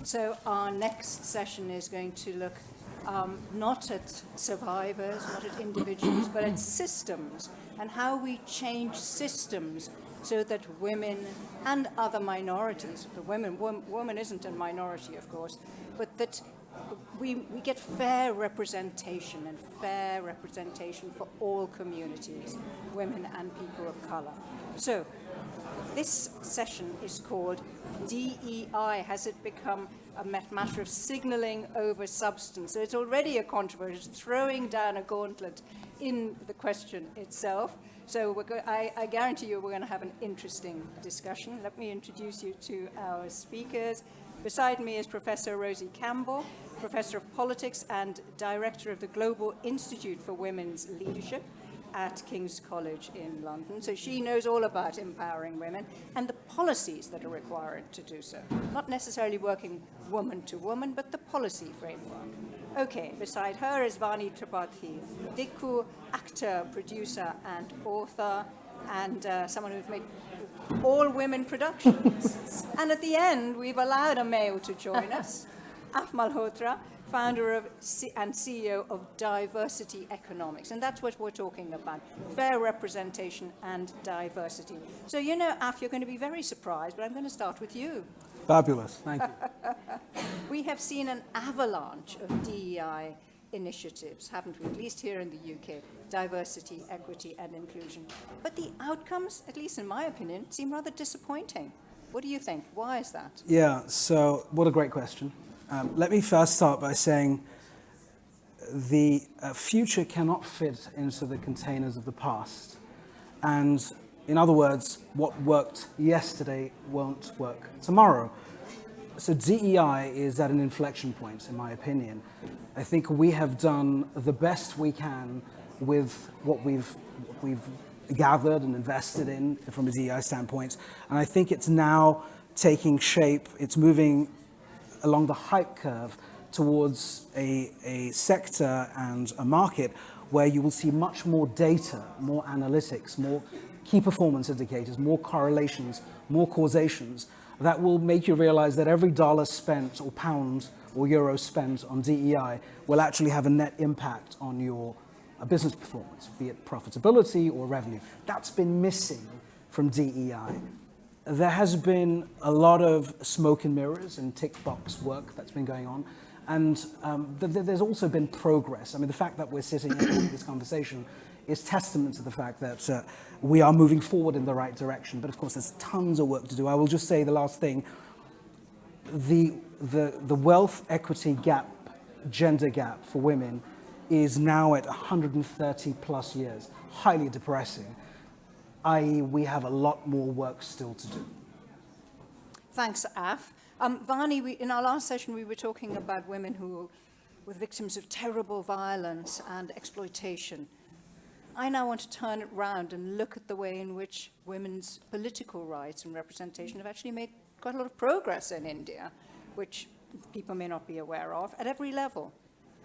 So our next session is going to look not at survivors, not at individuals, but at systems and how we change systems so that women and other minorities, woman isn't a minority, of course, but that we get fair representation for all communities, women and people of color. So this session is called DEI. Has it become a matter of signaling over substance? So it's already a controversy, it's throwing down a gauntlet in the question itself. So I guarantee you we're going to have an interesting discussion. Let me introduce you to our speakers. Beside me is Professor Rosie Campbell, Professor of Politics and Director of the Global Institute for Women's Leadership at King's College in London. So she knows all about empowering women and the policies that are required to do so. Not necessarily working woman to woman, but the policy framework. Okay, beside her is Vani Tripathi, Tikoo, actor, producer, and author, and someone who's made all women productions. And at the end, we've allowed a male to join us, Malhotra, founder of and CEO of Diversity Economics. And that's what we're talking about, fair representation and diversity. So, you know, Af, you're going to be very surprised, but I'm going to start with you. Fabulous, thank you. We have seen an avalanche of DEI initiatives, haven't we, at least here in the UK, diversity, equity, and inclusion. But the outcomes, at least in my opinion, seem rather disappointing. What do you think? Why is that? Yeah, so what a great question. Let me first start by saying the future cannot fit into the containers of the past. And in other words, what worked yesterday won't work tomorrow. So DEI is at an inflection point, in my opinion. I think we have done the best we can with what we've gathered and invested in from a DEI standpoint. And I think it's now taking shape. It's moving along the hype curve towards a sector and a market where you will see much more data, more analytics, more key performance indicators, more correlations, more causations that will make you realize that every dollar spent or pound or euro spent on DEI will actually have a net impact on your business performance, be it profitability or revenue. That's been missing from DEI. There has been a lot of smoke and mirrors and tick box work that's been going on. And there's also been progress. I mean, the fact that we're sitting in this conversation is testament to the fact that we are moving forward in the right direction. But of course, there's tons of work to do. I will just say the last thing, the wealth equity gap, gender gap for women is now at 130 plus years, highly depressing, i.e. we have a lot more work still to do. Thanks, Af. Vani, in our last session, we were talking about women who were victims of terrible violence and exploitation. I now want to turn it around and look at the way in which women's political rights and representation have actually made quite a lot of progress in India, which people may not be aware of, at every level,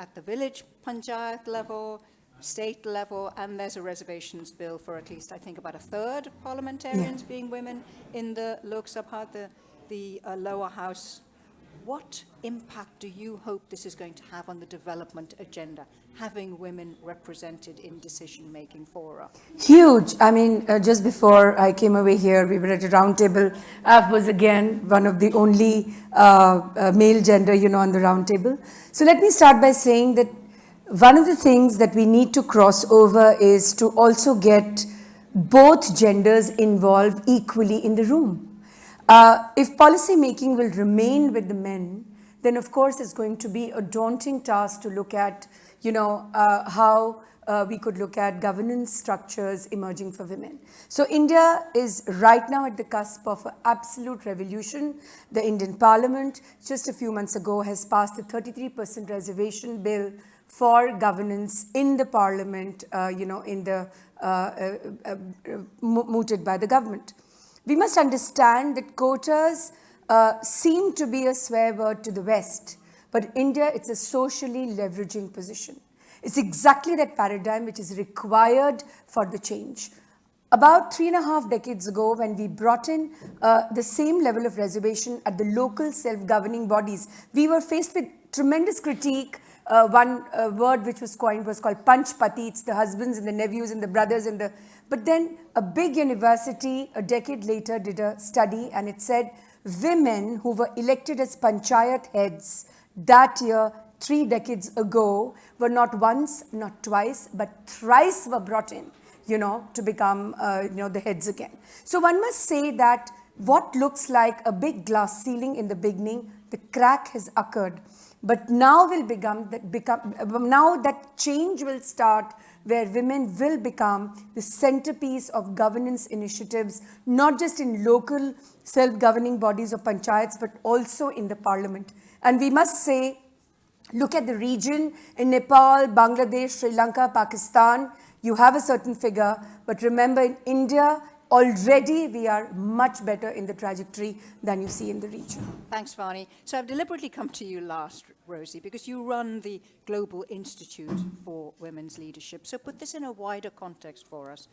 at the village panchayat level, state level, and there's a reservations bill for at least, I think, about a third of parliamentarians being women in the Lok Sabha, the lower house. What impact do you hope this is going to have on the development agenda, having women represented in decision-making fora? Huge. I mean, just before I came away here, we were at a round table. Av was again one of the only male gender, on the round table. So let me start by saying that one of the things that we need to cross over is to also get both genders involved equally in the room. If policy making will remain with the men, then of course it's going to be a daunting task to look at, how we could look at governance structures emerging for women. So India is right now at the cusp of an absolute revolution. The Indian Parliament just a few months ago has passed a 33% reservation bill for governance in the Parliament, mooted by the government. We must understand that quotas seem to be a swear word to the West, but India, it's a socially leveraging position. It's exactly that paradigm which is required for the change. About 3.5 decades ago, when we brought in the same level of reservation at the local self-governing bodies, we were faced with tremendous critique. One word which was coined was called Panchpati. It's the husbands and the nephews and the brothers and the... But then a big university a decade later did a study, and it said women who were elected as panchayat heads that year, 3 decades ago, were not once, not twice, but thrice were brought in, to become, the heads again. So one must say that what looks like a big glass ceiling in the beginning, the crack has occurred. But now now that change will start, where women will become the centerpiece of governance initiatives, not just in local self-governing bodies or panchayats, but also in the parliament. And we must say, look at the region in Nepal, Bangladesh, Sri Lanka, Pakistan, you have a certain figure, but remember in India, already we are much better in the trajectory than you see in the region. Thanks, Vani. So I've deliberately come to you last, Rosie, because you run the Global Institute for Women's Leadership. So put this in a wider context for us.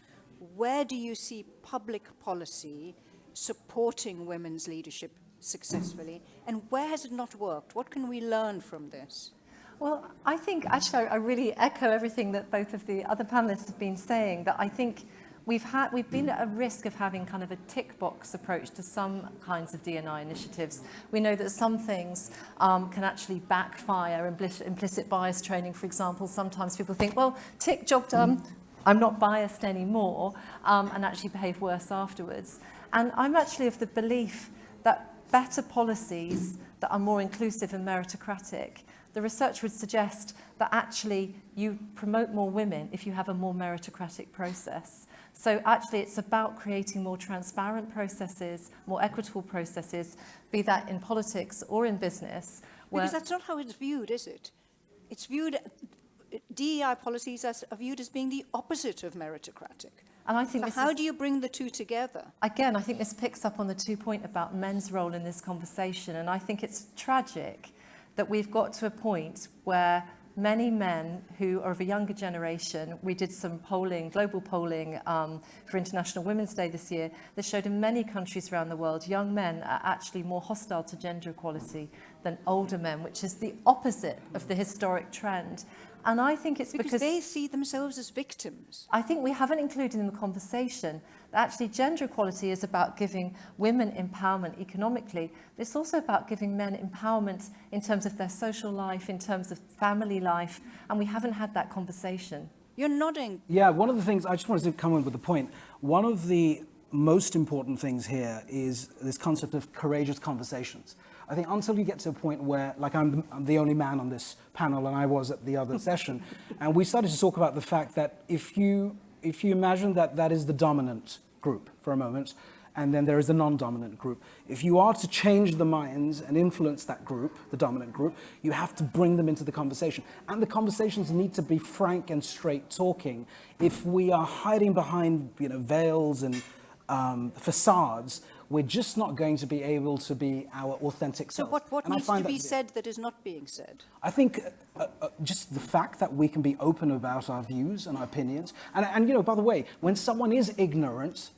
Where do you see public policy supporting women's leadership successfully, and where has it not worked? What can we learn from this? Well, I think actually I really echo everything that both of the other panelists have been saying, that I think we've been at a risk of having kind of a tick box approach to some kinds of D&I initiatives. We know that some things can actually backfire. Implicit bias training, for example, sometimes people think, well, tick, job done, I'm not biased anymore, and actually behave worse afterwards. And I'm actually of the belief that better policies that are more inclusive and meritocratic, the research would suggest that actually you promote more women if you have a more meritocratic process. So actually it's about creating more transparent processes, more equitable processes, be that in politics or in business. Because that's not how it's viewed, is it? It's viewed, DEI policies are viewed as being the opposite of meritocratic. And I think so how do you bring the two together? Again, I think this picks up on the 2 point about men's role in this conversation. And I think it's tragic that we've got to a point where many men who are of a younger generation, we did some polling, global polling for International Women's Day this year, that showed in many countries around the world, young men are actually more hostile to gender equality than older men, which is the opposite of the historic trend. And I think it's because they see themselves as victims. I think we haven't included in the conversation that actually gender equality is about giving women empowerment economically, but it's also about giving men empowerment in terms of their social life, in terms of family life, and we haven't had that conversation. You're nodding. Yeah, one of the things, I just wanted to come in with the point, one of the most important things here is this concept of courageous conversations. I think until you get to a point where, like I'm the only man on this panel and I was at the other session, and we started to talk about the fact that if you imagine that that is the dominant group for a moment, and then there is a non-dominant group, if you are to change the minds and influence that group, the dominant group, you have to bring them into the conversation. And the conversations need to be frank and straight talking. If we are hiding behind veils and facades, we're just not going to be able to be our authentic self. So what needs to be said that is not being said? I think just the fact that we can be open about our views and our opinions. And by the way, when someone is ignorant,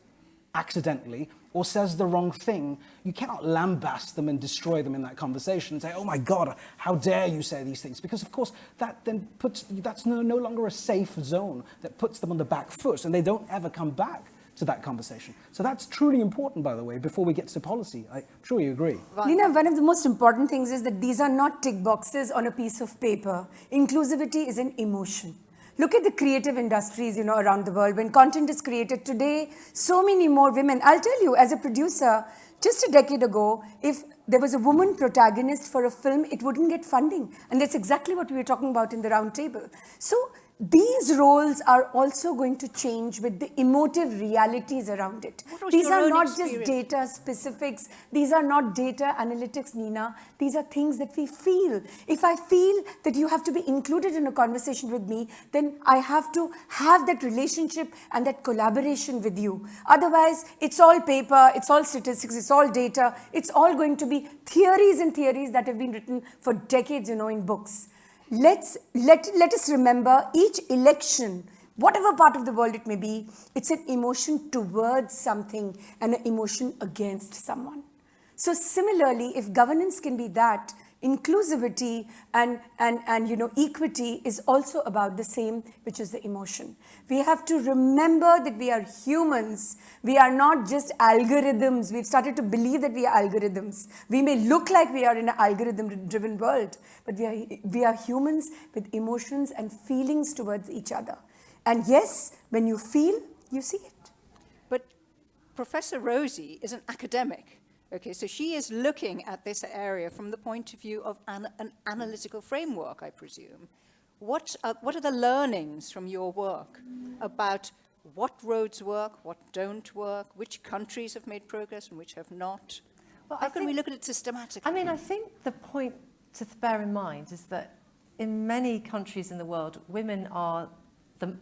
accidentally, or says the wrong thing, you cannot lambast them and destroy them in that conversation and say, oh my God, how dare you say these things? Because of course, that's no longer a safe zone that puts them on the back foot, and they don't ever come back to that conversation. So that's truly important, by the way, before we get to policy. I'm sure you agree. Nina, one of the most important things is that these are not tick boxes on a piece of paper. Inclusivity is an emotion. Look at the creative industries, around the world. When content is created today, so many more women. I'll tell you, as a producer, just a decade ago, if there was a woman protagonist for a film, it wouldn't get funding. And that's exactly what we were talking about in the round table. So these roles are also going to change with the emotive realities around it. These are not just data specifics. These are not data analytics, Nina. These are things that we feel. If I feel that you have to be included in a conversation with me, then I have to have that relationship and that collaboration with you. Otherwise, it's all paper, it's all statistics, it's all data. It's all going to be theories and theories that have been written for decades, in books. Let us remember each election whatever part of the world it may be, it's an emotion towards something and an emotion against someone. So similarly, if governance can be that, inclusivity and equity is also about the same, which is the emotion. We have to remember that we are humans. We are not just algorithms. We've started to believe that we are algorithms. We may look like we are in an algorithm-driven world, but we are humans with emotions and feelings towards each other. And yes, when you feel, you see it. But Professor Rosie is an academic. Okay, so she is looking at this area from the point of view of an analytical framework, I presume. What are the learnings from your work about what roads work, what don't work, which countries have made progress and which have not? Well, How can we look at it systematically? I mean, I think the point to bear in mind is that in many countries in the world, women are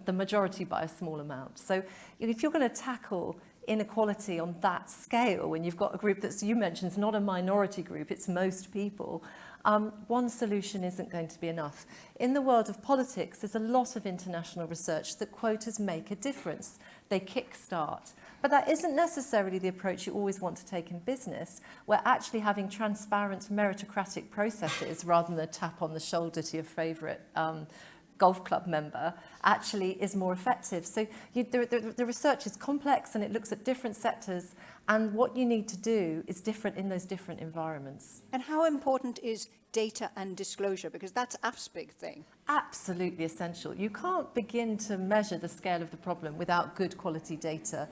the majority by a small amount. So if you're going to tackle inequality on that scale, when you've got a group that's, you mentioned, is not a minority group, it's most people, one solution isn't going to be enough. In the world of politics, there's a lot of international research that quotas make a difference. They kickstart. But that isn't necessarily the approach you always want to take in business, where actually having transparent meritocratic processes rather than a tap on the shoulder to your favourite golf club member actually is more effective. So the research is complex and it looks at different sectors, and what you need to do is different in those different environments. And how important is data and disclosure? Because that's AF's big thing. Absolutely essential. You can't begin to measure the scale of the problem without good quality data.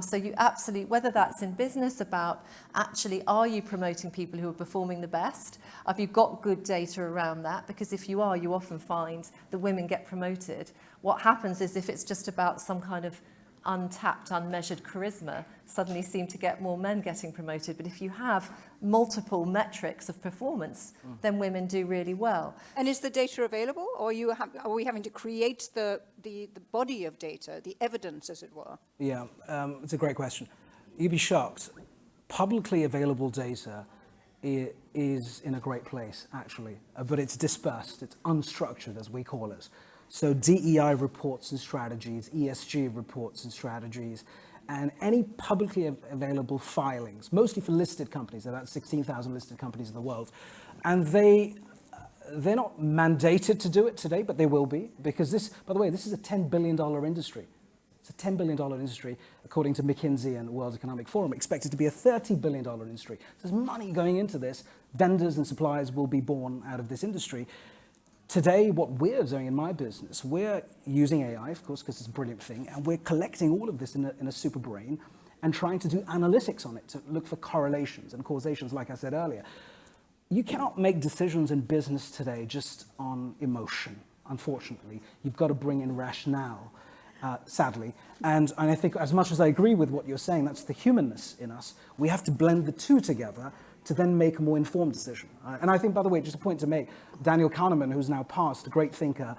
So you absolutely, whether that's in business about actually, are you promoting people who are performing the best? Have you got good data around that? Because if you are, you often find that women get promoted. What happens is if it's just about some kind of untapped, unmeasured charisma, suddenly seem to get more men getting promoted. But if you have multiple metrics of performance, then women do really well. And is the data available, or are we having to create the body of data, the evidence, as it were? Yeah, it's a great question. You'd be shocked. Publicly available data is in a great place, actually, but it's dispersed, it's unstructured, as we call it. So DEI reports and strategies, ESG reports and strategies, and any publicly available filings, mostly for listed companies, there are about 16,000 listed companies in the world, and they're not mandated to do it today, but they will be, because this, by the way, this is a $10 billion industry. It's a $10 billion industry, according to McKinsey and World Economic Forum, expected to be a $30 billion industry. So there's money going into this. Vendors and suppliers will be born out of this industry. Today, what we're doing in my business, we're using AI, of course, because it's a brilliant thing, and we're collecting all of this in a super brain and trying to do analytics on it to look for correlations and causations, like I said earlier. You cannot make decisions in business today just on emotion, unfortunately. You've got to bring in rationale, sadly. And I think as much as I agree with what you're saying, that's the humanness in us, we have to blend the two together to then make a more informed decision. And I think, by the way, just a point to make, Daniel Kahneman, who's now passed, a great thinker,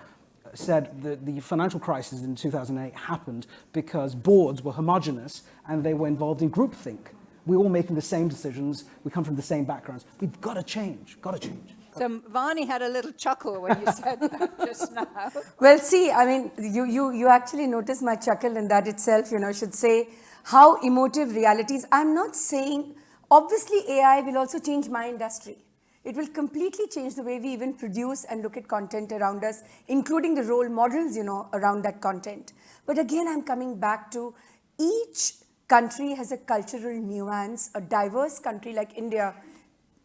said that the financial crisis in 2008 happened because boards were homogenous and they were involved in groupthink. We're all making the same decisions, we come from the same backgrounds. We've got to change, got to change. So Vani had a little chuckle when you said that just now. Well, see, I mean, you actually noticed my chuckle, and that itself, should say how emotive realities. I'm not saying, obviously AI will also change my industry. It will completely change the way we even produce and look at content around us, including the role models, around that content. But again, I'm coming back to each country has a cultural nuance. A diverse country like India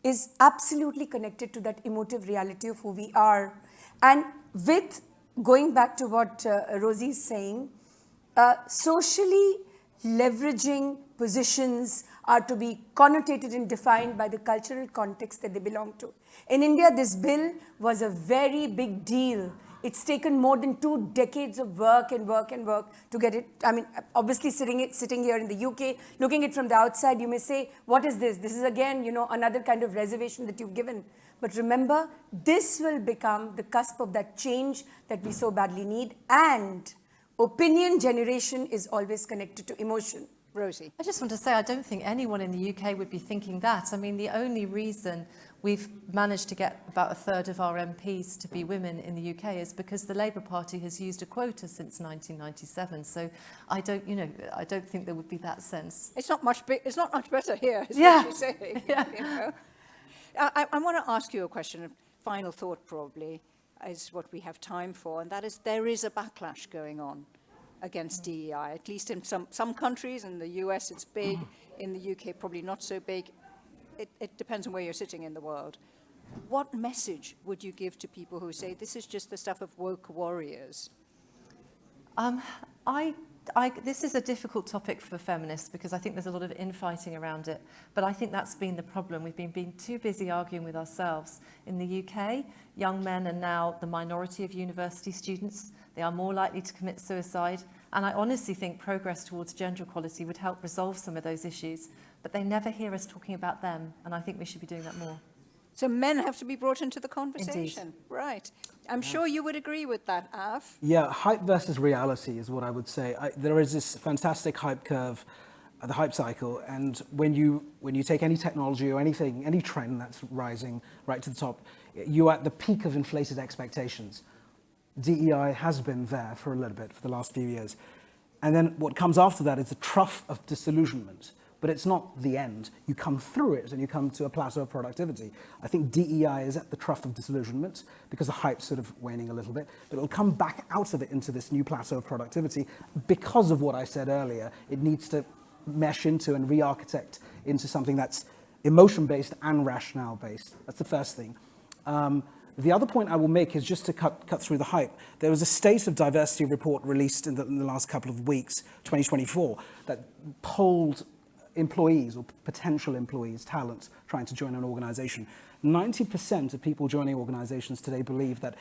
is absolutely connected to that emotive reality of who we are. And with going back to what Rosie is saying, socially leveraging positions are to be connotated and defined by the cultural context that they belong to. In India, this bill was a very big deal. It's taken more than 2 decades of work to get it. I mean, obviously sitting here in the UK, looking at it from the outside, you may say, what is this? This is again, another kind of reservation that you've given. But remember, this will become the cusp of that change that we so badly need. And opinion generation is always connected to emotion. Rosie. I just want to say I don't think anyone in the UK would be thinking that. I mean, the only reason we've managed to get about a third of our MPs to be women in the UK is because the Labour Party has used a quota since 1997. So I don't think there would be that sense. It's not much better here, is Yeah. what you say. Yeah. You know? I want to ask you a question, a final thought probably, is what we have time for, and that is there is a backlash going on against DEI, at least in some countries. In the US it's big, in the UK probably not so big. It depends on where you're sitting in the world. What message would you give to people who say this is just the stuff of woke warriors? This is a difficult topic for feminists because I think there's a lot of infighting around it. But I think that's been the problem. We've been being too busy arguing with ourselves. In the UK, young men are now the minority of university students. They are more likely to commit suicide. And I honestly think progress towards gender equality would help resolve some of those issues. But they never hear us talking about them. And I think we should be doing that more. So men have to be brought into the conversation. Indeed. Right. I'm sure you would agree with that, Av. Yeah, hype versus reality is what I would say. There is this fantastic hype curve, the hype cycle, and when you take any technology or anything, any trend that's rising right to the top, you're at the peak of inflated expectations. DEI has been there for a little bit for the last few years. And then what comes after that is a trough of disillusionment. But it's not the end. You come through it and you come to a plateau of productivity. I think DEI is at the trough of disillusionment because the hype's sort of waning a little bit, but it'll come back out of it into this new plateau of productivity because of what I said earlier. It needs to mesh into and re-architect into something that's emotion-based and rationale-based. That's the first thing. The other point I will make is just to cut through the hype. There was a State of Diversity report released in the last couple of weeks, 2024, that polled employees or potential employees, talents trying to join an organization. 90% of people joining organizations today believe that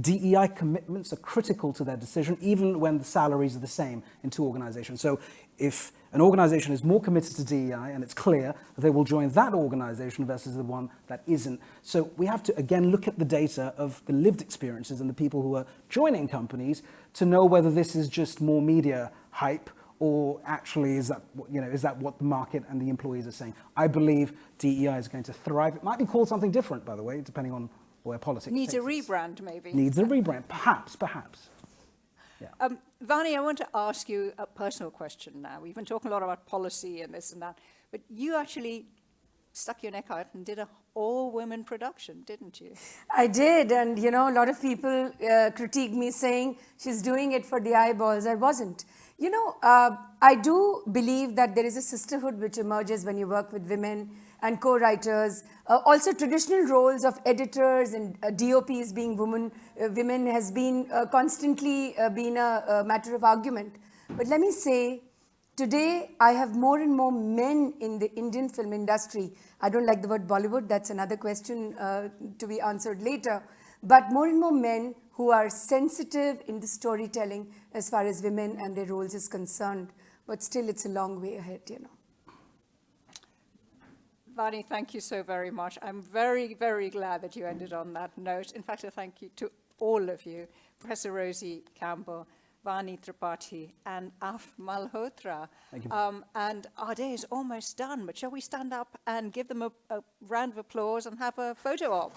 DEI commitments are critical to their decision, even when the salaries are the same in two organizations. So if an organization is more committed to DEI and it's clear, they will join that organization versus the one that isn't. So we have to, again, look at the data of the lived experiences and the people who are joining companies to know whether this is just more media hype or actually is that what the market and the employees are saying. I believe DEI is going to thrive. It might be called something different, by the way, depending on where politics Needs a takes us. rebrand, maybe. Needs a rebrand, perhaps. Yeah. Vani, I want to ask you a personal question now. We've been talking a lot about policy and this and that, but you actually stuck your neck out and did an all-women production, didn't you? I did, and a lot of people critiqued me saying she's doing it for the eyeballs. I wasn't. I do believe that there is a sisterhood which emerges when you work with women and co-writers. Also, traditional roles of editors and DOPs being women has been constantly been a matter of argument. But let me say, today I have more and more men in the Indian film industry. I don't like the word Bollywood, that's another question to be answered later. But more and more men who are sensitive in the storytelling as far as women and their roles is concerned. But still, it's a long way ahead, Vani, thank you so very much. I'm very, very glad that you ended on that note. In fact, a thank you to all of you, Professor Rosie Campbell, Vani Tripathi, and Af Malhotra. Thank you. And our day is almost done, but shall we stand up and give them a round of applause and have a photo op?